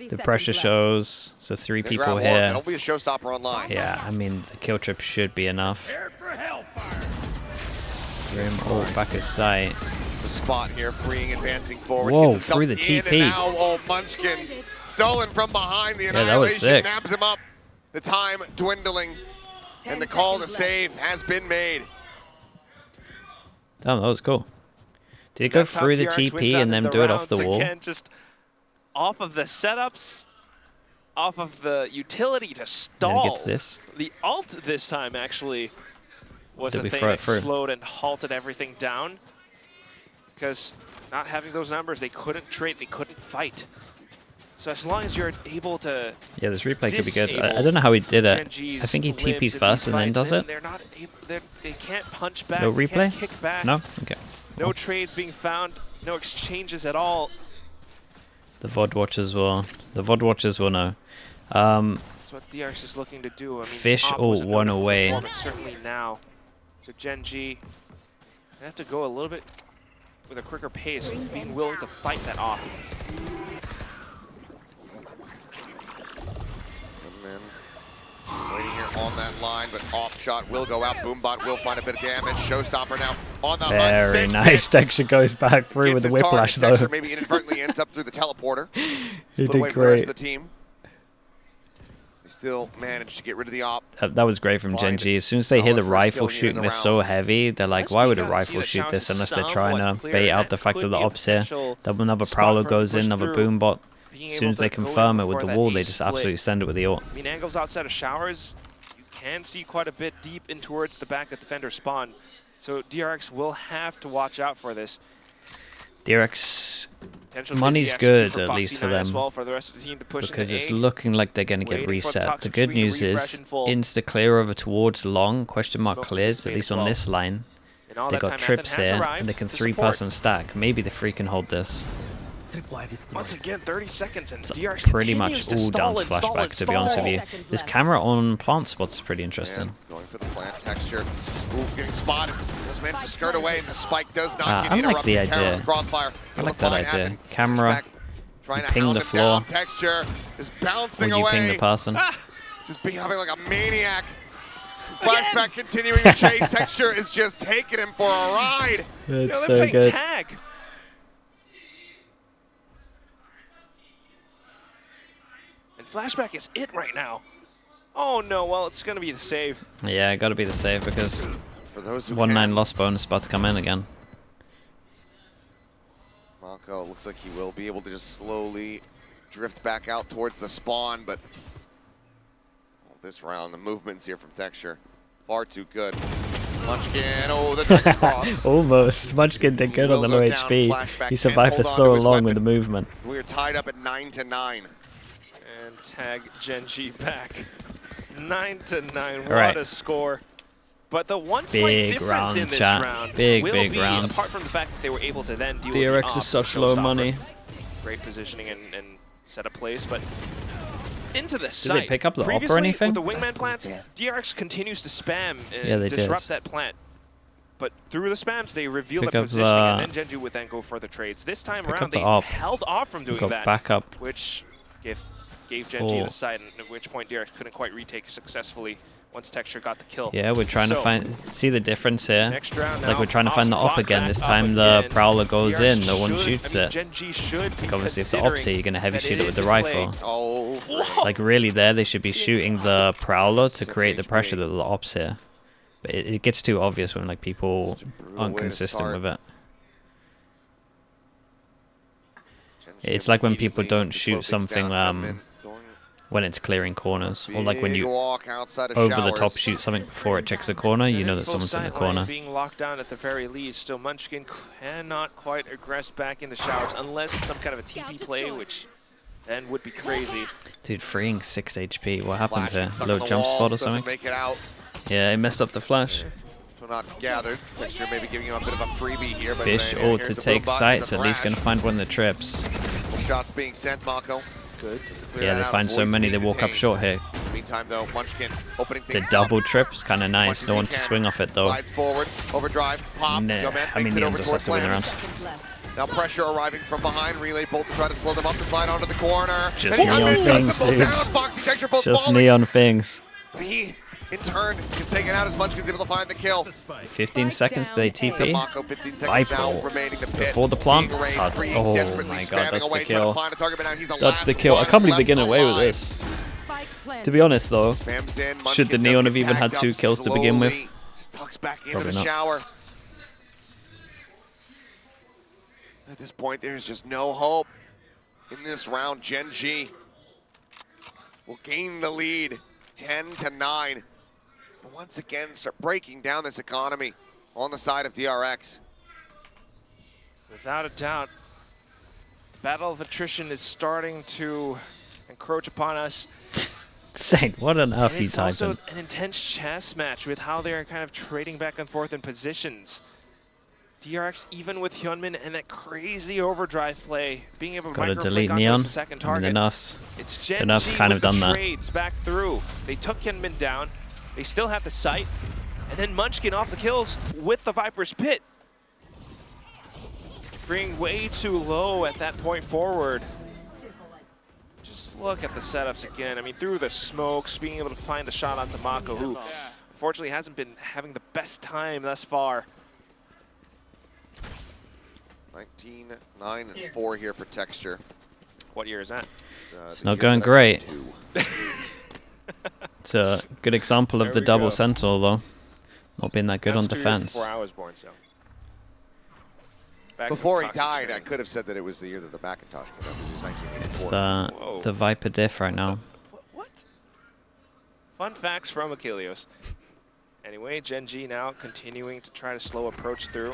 The pressure shows, so 3 people here.
That'll be a showstopper online.
Yeah, I mean, the kill trip should be enough. Grim ult back at site.
The spot here, freeing, advancing forward.
Whoa, through the TP.
Now, Munchkin stolen from behind. The
Annihilation that was sick.
Nabs him up. The time dwindling, and the call to save has been made.
Damn, that was cool. Did it go through the TP and then do it off the wall?
Again, just off of the setups, off of the utility to stall.
Gets this.
The ult this time actually was the thing that slowed and halted everything down. Because not having those numbers, they couldn't trade, they couldn't fight. So as long as you're able to
this replay could be good. I don't know how he did it. I think he TPs first and then does it.
They're not able, they can't punch back,
no replay?
Can't kick back.
No? Okay.
No trades being found, no exchanges at all.
The VOD watchers will. The VOD watchers will know.
That's what DRX is looking to do. I mean,
Fish ult 1 away.
Certainly now. So GenG, they have to go a little bit with a quicker pace, being willing to fight that off.
Waiting here on that line, but off shot will go out. Boombot will find a bit of damage. Showstopper now on the hunt.
Very nice. Texture goes back through with the whiplash though.
Texture maybe inadvertently ends up through the teleporter.
He did great.
The team. They still managed to get rid of the op.
That was great from GenG. As soon as they hear the rifle shooting this so heavy, they're like, why would a rifle shoot this unless they're trying to bait out the fact that the op's here. Another Prowler goes in, another Boombot. As soon as they confirm it with the wall, they just absolutely send it with the ult.
I mean, angles outside of showers, you can see quite a bit deep in towards the back of defender spawn. So DRX will have to watch out for this.
DRX
Potential
money's
dizzy
good,
execution
at
from
least for
Foxy9 as
them,
well for the rest of the team to push
because
into
it's
A.
looking like they're going to get
Waiting for the
reset.
Toxic
The good
Tree to
news
refresh
is
in full.
insta clear over towards long, question mark
Smoke to
clears,
dissipate
at least
as
on
well.
this line.
And all
They
that
got
time,
trips
Ethan has
here,
arrived
and they can
to
3-person
support.
stack. Maybe the free can hold this.
Once again, 30 seconds, and DRX
Pretty much
continues to
all down to
stall and
flashback, to be honest with you.
Seconds
This
left.
camera on plant spot's pretty interesting.
And going for the plant texture. Ooh, getting spotted. Does manage to skirt away, and the spike does not get
I like
interrupted.
the
Karen
idea.
with the crossfire.
I like that
Fine
idea.
Athen.
Camera,
Flashback, trying to
ping
hound
the
him
floor.
down. Texture is bouncing
Or you
away.
ping the person.
Just behaving like a maniac. Flashback continuing the chase. Texture is just taking him for a ride.
It's
They're playing tag. And Flashback is it right now. Oh no, well, it's going to be the save.
Yeah, gotta be the save because
For those who
1-9 loss bonus about to come in again.
Mako looks like he will be able to just slowly drift back out towards the spawn, but this round, the movements here from Texture, far too good. Munchkin, oh, the Dragon Cross.
Almost. Munchkin did good on the low HP. He survived for so long with the movement.
We are tied up at 9-9.
And tag GenG back. 9-9, what
Right.
a score. But the one slight
Big
difference
round,
in this
chat.
round
Big,
will
big
be,
round.
apart from the fact that they were able to then deal
DRX
with the
is such low money.
Great positioning and set up plays, but into the
Did
site.
they pick up the op or
Previously,
anything?
with the wingman plants, DRX continues to spam and
Yeah, they
disrupt
did.
that plant. But through the spams, they reveal
Pick
the
up
positioning,
the-
and then GenG would then go for the trades. This time
Pick
around,
up the
they
op.
held off from doing
Go
that,
back up.
which gave GenG
Oh.
the side, and at which point DRX couldn't quite retake successfully once Texture got the kill.
Yeah, we're trying to
So,
find. See the difference here?
Next round
Like
now,
we're trying to find the op
block
again.
back
This
up
time the
again.
Prowler goes
DRX
in, no one
should-
shoots
I mean,
it.
GenG should be
Like obviously if the op's here, you're going to heavy
considering
shoot it with
that
the
is in
rifle.
play.
Oh,
Like really there, they should be shooting the Prowler to
6
create the pressure
HP.
that the op's here. But it gets too obvious when like people
brutal
aren't
way to
consistent
start.
with it.
GenG
It's like when people
immediately
don't
to
shoot
slow things
something
down, Redman going
when it's clearing corners, or like when
big
you
walk outside of
over the top
showers.
shoot something before it checks the corner, you know that
Full
someone's in the
sight
corner.
line being locked down at the very least. Still, Munchkin cannot quite regress back into showers unless it's some kind of a TP play, which then would be crazy.
Dude, freeing 6 HP. What happened
Flash
here?
gets stuck
Low
on the
jump
wall,
spot or
doesn't
something?
make it out.
Yeah, he messed up the flash.
So not gathered. Texture maybe giving him a bit of a freebie here. By
Fish
saying,
ought
"Here's
to
a boom
take
box,
sights,
it's a
at least
thrash."
gonna find one of the trips.
Shots being sent, Mako. Good.
Yeah, they find so many, they walk up short here.
Meantime, though, Munchkin opening
The
things
double
up.
trips, kind of nice.
Much as
No
he
one to
can.
swing off it though.
Slides forward, overdrive, pop.
Nah,
Yo, man
I mean
makes it
Neon
over
just
towards
has to win the round.
Lambs.
Seconds left.
Now pressure arriving from behind. Relay bolt to try to slow them up. The slide onto the corner.
Just
And he
neon
unleashes
things,
them both down.
dudes.
Boxy Texture both
Just
falling.
neon things.
But he, in turn, is taken out as Munchkin's able to find the kill.
15 seconds to TP.
Mako, 15 seconds now
Viper.
remaining. The pit
Before the plant.
being raised,
Hard.
Free,
Oh
desperately
my god,
spamming
that's
away,
the
trying to
kill.
find a target, but now he's the
That's
last
the kill. I
one
can't believe they're
left
getting away with
alive.
this.
Spike planted.
To be honest though,
Spams in,
should the
Munchkin
Neon
does
have
get
even had
tagged
2
up
kills to begin with?
slowly. Just tucks back into
Probably
the
not.
shower. At this point, there's just no hope. In this round, GenG will gain the lead, 10-9. And once again, start breaking down this economy on the side of DRX.
Without a doubt, battle of attrition is starting to encroach upon us.
Saint, what on earth
And
he
it's also
typing?
an intense chess match with how they're kind of trading back and forth in positions. DRX, even with Hyunmin and that crazy overdrive play, being able to
Gotta
micro
delete
flick onto
Neon.
the second
I mean,
target.
the Nuffs.
It's
The Nuffs
GenG
kind of
with the
done that.
trades back through. They took Hyunmin down. They still have the sight. And then Munchkin off the kills with the Viper's Pit. Being way too low at that point forward. Just look at the setups again. I mean, through the smokes, being able to find a shot onto Mako, who unfortunately hasn't been having the best time thus far.
19-9-4 here for Texture.
What year is that?
It's
The
not
year
going
that I
great.
turned 2.
It's a good example of
There
the
we
double
go.
sentinel though. Not being that good
That's
on
2 years
defense.
before I was born, so. Back
Before
in
he
the
died,
toxic
I could have said that it was the year that the Macintosh came out, which is
It's
1984.
the Viper diff right now.
What? Fun facts from Achilles. Anyway, GenG now continuing to try to slow approach through.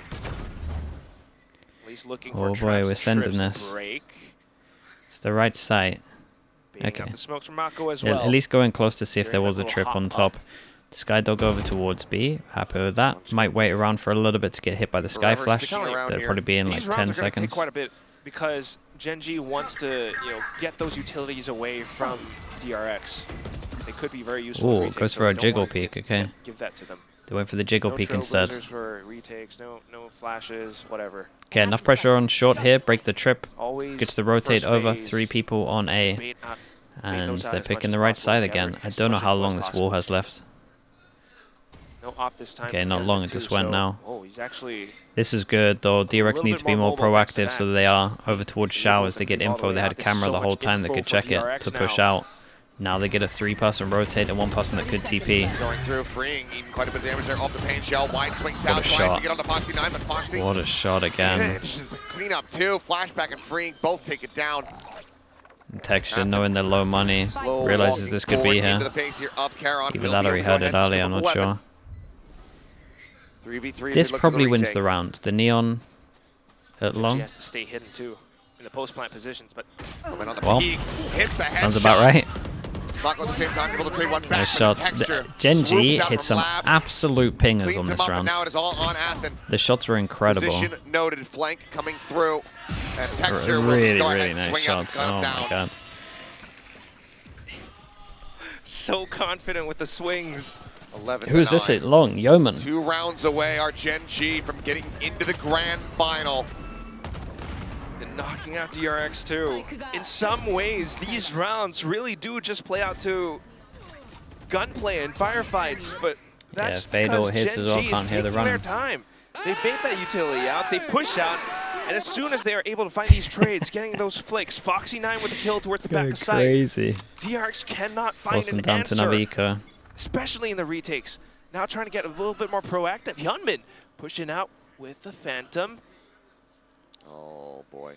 At least looking for
Oh boy, we're sending
trips
this.
break.
It's the right site.
Baiting
Okay.
out the smokes from Mako as
Yeah,
well.
at least going close to see if
During
there
that
was a
little
trip
hop
on
up.
top. Skydog over towards B. Happy with that. Might wait around for a little bit to get hit by the Sky
Forever
Flash.
sticking around
That'll
here.
probably be in like
These
10
rounds are going to take
seconds.
quite a bit because GenG wants to, get those utilities away from DRX. They could be very useful.
Ooh,
retakes,
goes
so
for
we
a
don't
jiggle
wanna
peek, okay.
Give that to them.
They went for the jiggle
No
peek instead.
trailblazers for retakes, no flashes, whatever.
Okay, enough pressure on short here. Break the trip.
Always
Gets the rotate
first
over.
phase,
3 people on A.
bait out- bait
And
those out
they're
as much
picking
as
the right
possible,
side
gather
again. I
as
don't know
much
how
info
long
as
this
possible.
wall has left.
No op this time.
Okay,
from
not
Hernman
long, it
too,
just went
so-
now.
Oh, he's actually
This is good though. DRX
little
need
bit
to be
more
more
mobile thanks to
proactive,
that.
so they are over towards
Able
showers.
to
They get
creep all the
info.
way
They
out.
had a
There's
camera
so
the whole
much
time that
info
could
for
check it
DRX
to push
now.
out. Now they get a 3-person rotate and 1 person that could TP.
Going through, freeing, eating quite a bit of damage there off the pain shell. Wide swings
What a
out, tries
shot.
to get on the Foxy 9, but Foxy
What a shot again.
manages to clean up too. Flashback and freeing both take it down.
Texture, knowing they're low money,
Slow
realizes
walking
this could
forward
be
into
here.
the face here of Charon.
Either
Will
that
be
or
able
he
to go
heard
ahead
it
and
early,
scoop
I'm
up a
not
weapon.
sure.
3v3
This probably wins the round. The Neon at
He
long.
has to stay hidden too in the post plant positions, but
On the
Well,
peak, hits the
sounds
headshot.
about right.
Mako at the same time able to trade one back.
Nice
but the
shots.
Texture
GenG
swoops out
hit
from
some
Lab,
absolute pingers
cleans
on
him
this
up, and
round.
now it is all on Athen.
The shots were incredible.
Position noted, flank coming through. And Texture will
Really,
go ahead
really
and
nice
swing out and
shots.
cut him
Oh
down.
my god.
so confident with the swings.
11
Who's
to
this
9.
at long? Yeoman.
2 rounds away are GenG from getting into the grand final.
And knocking out DRX too. In some ways, these rounds really do just play out to gunplay and firefights, but that's
Fatal
because
hits as well,
GenG
can't
is
hear the
taking their
run.
time. They bait that utility out, they push out, and as soon as they are able to find these trades, getting those flicks, Foxy 9 with a kill towards the back of sight.
Crazy.
DRX cannot find
Force them
an
down
answer,
to Navika.
especially in the retakes. Now trying to get a little bit more proactive. Hyunmin pushing out with the Phantom.
Oh boy.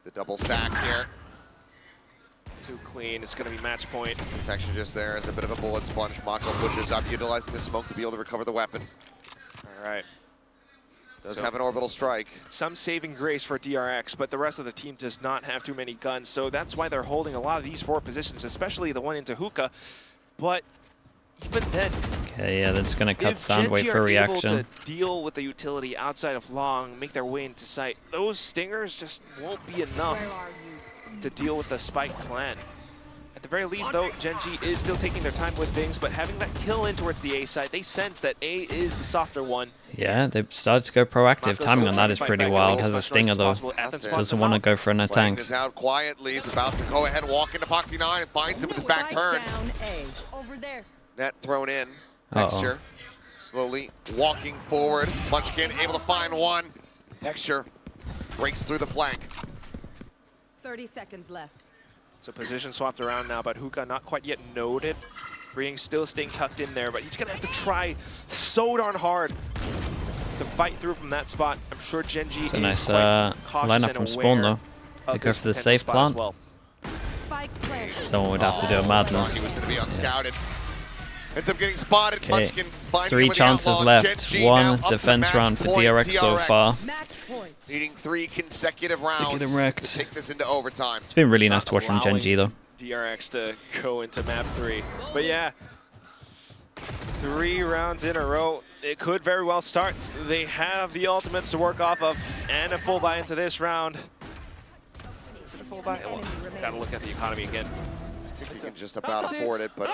The double stack here.
Too clean, it's going to be match point.
Texture just there as a bit of a bullet sponge. Mako pushes up, utilizing the smoke to be able to recover the weapon.
All right.
Does
So-
have an orbital strike.
Some saving grace for DRX, but the rest of the team does not have too many guns, so that's why they're holding a lot of these 4 positions, especially the one into Hookah. But even then,
Okay, yeah, they're just gonna cut
if
sound, wait
GenG
for
are
reaction.
able to deal with the utility outside of long, make their way into sight, those stingers just won't be enough to deal with the spike plan. At the very least, though, GenG is still taking their time with things, but having that kill in towards the A side, they sense that A is the softer one.
Yeah, they started to go proactive.
Mako's
Timing
still
on
trying
that
to
is
fight
pretty
back
wild.
as
Has a
much noise
stinger
as
though.
possible. Athen spots
Doesn't
him
want to
out.
go for an
Playing
tank.
this out quietly. He's about to go ahead and walk into Foxy 9 and finds him with his back turn.
Down A. Over there.
Net thrown in.
Uh-oh.
Texture slowly walking forward. Munchkin able to find one. Texture breaks through the flank.
30 seconds left.
So position swapped around now, but Hookah not quite yet noted. Freeing still staying tucked in there, but he's gonna have to try so darn hard to fight through from that spot. I'm sure GenG
It's a
is
nice
quite cautious
lineup
and
from Spawn
aware
though. They
of
go
this
for the
potential
safe
spot as
plant.
well.
Spike planted.
Someone would have to do a
Thought
madness.
he was going to be unscouted. Ends up getting spotted.
Okay,
Munchkin finding
3
him with the
chances
outlaw.
left.
GenG now
1
up to
defense
match
round for
point.
DRX so far.
Match point.
Needing 3 consecutive rounds
him wrecked.
to take this into overtime.
It's been really nice
Not
to watch from
allowing
GenG though.
DRX to go into map 3. But yeah, 3 rounds in a row. It could very well start. They have the ultimates to work off of and a full buy into this round. Is it a full buy? Well, gotta look at the economy again.
I think we can just about afford it, but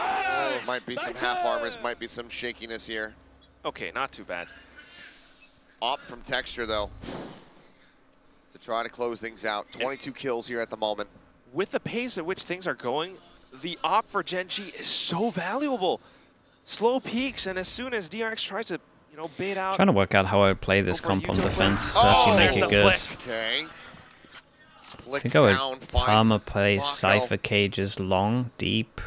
might be some half armors, might be some shakiness here.
Okay, not too bad.
Opt from Texture though to try to close things out. 22 kills here at the moment.
With the pace at which things are going, the op for GenG is so valuable. Slow peaks, and as soon as DRX tries to, bait out.
Trying to work out how I would play this
Over
comp on
utility.
defense to
Oh,
actually make
there's
it
the
good.
flick.
Okay.
I
Flicks
think I would
down, finds
Palmer play
Mako.
Cypher Cages long, deep,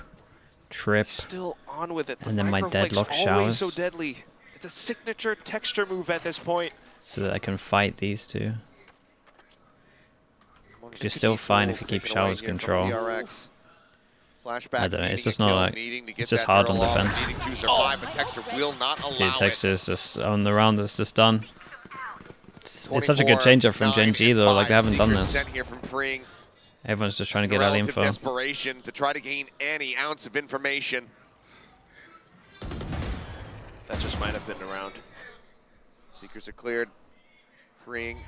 trip.
Still on with it. The
And then my
microflick's
deadlock
always
showers.
so deadly. It's a signature Texture move at this point.
So that I can fight these two.
Munchkin
You're still
could be
fine if
fools
you keep
taken away
showers
here from
control.
DRX. Flashback.
I don't know. It's
needing
just
a
not
kill,
like.
needing to get
It's just
that
hard on
girl off,
defense.
needing to survive, but Texture will not allow
Dude,
it.
Texture's just on the round. It's just done. It's such a good change up from GenG though. Like we haven't done this.
Sent here from Freeing.
Everyone's just trying to get early
Relative
info.
desperation to try to gain any ounce of information.
That just might have been around.
Seekers are cleared. Freeing.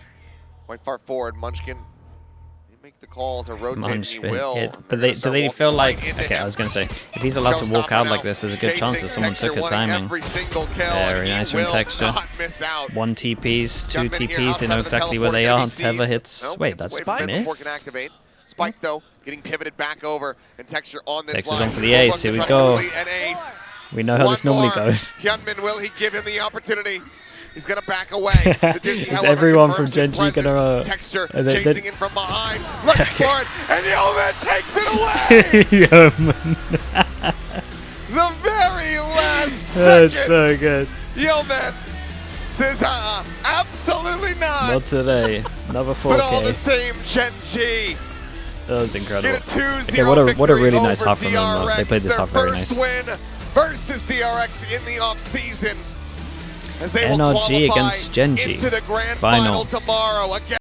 Quite far forward. Munchkin. He make the call to rotate, and he will.
Yeah, but do they feel like? Okay, I was gonna say, if he's allowed to walk out like this, there's a good chance that someone took a timing. Very nice from Texture. 1 TPs, 2 TPs. They know exactly where they are. Tether hits. Wait, that's missed.
Spike though, getting pivoted back over, and Texture on this
Texture's
line.
on for the ace. Here we go. We know how this normally
One more.
goes.
Hyunmin, will he give him the opportunity? He's gonna back away.
Is everyone from GenG gonna
Texture
they,
chasing in from behind, looking for it, and Yeoman takes it away.
Yeoman.
The very last second.
That's so good.
Yeoman says, absolutely not.
Not today. Another 4K.
But all the same, GenG.
That was incredible.
Get a 2-0
Okay, what a really
over
nice half from them. Though. They played this half very nice.
Their first win versus DRX in the off-season. As they will
NRG
qualify
against GenG.
into the grand
Final.
final tomorrow. Again.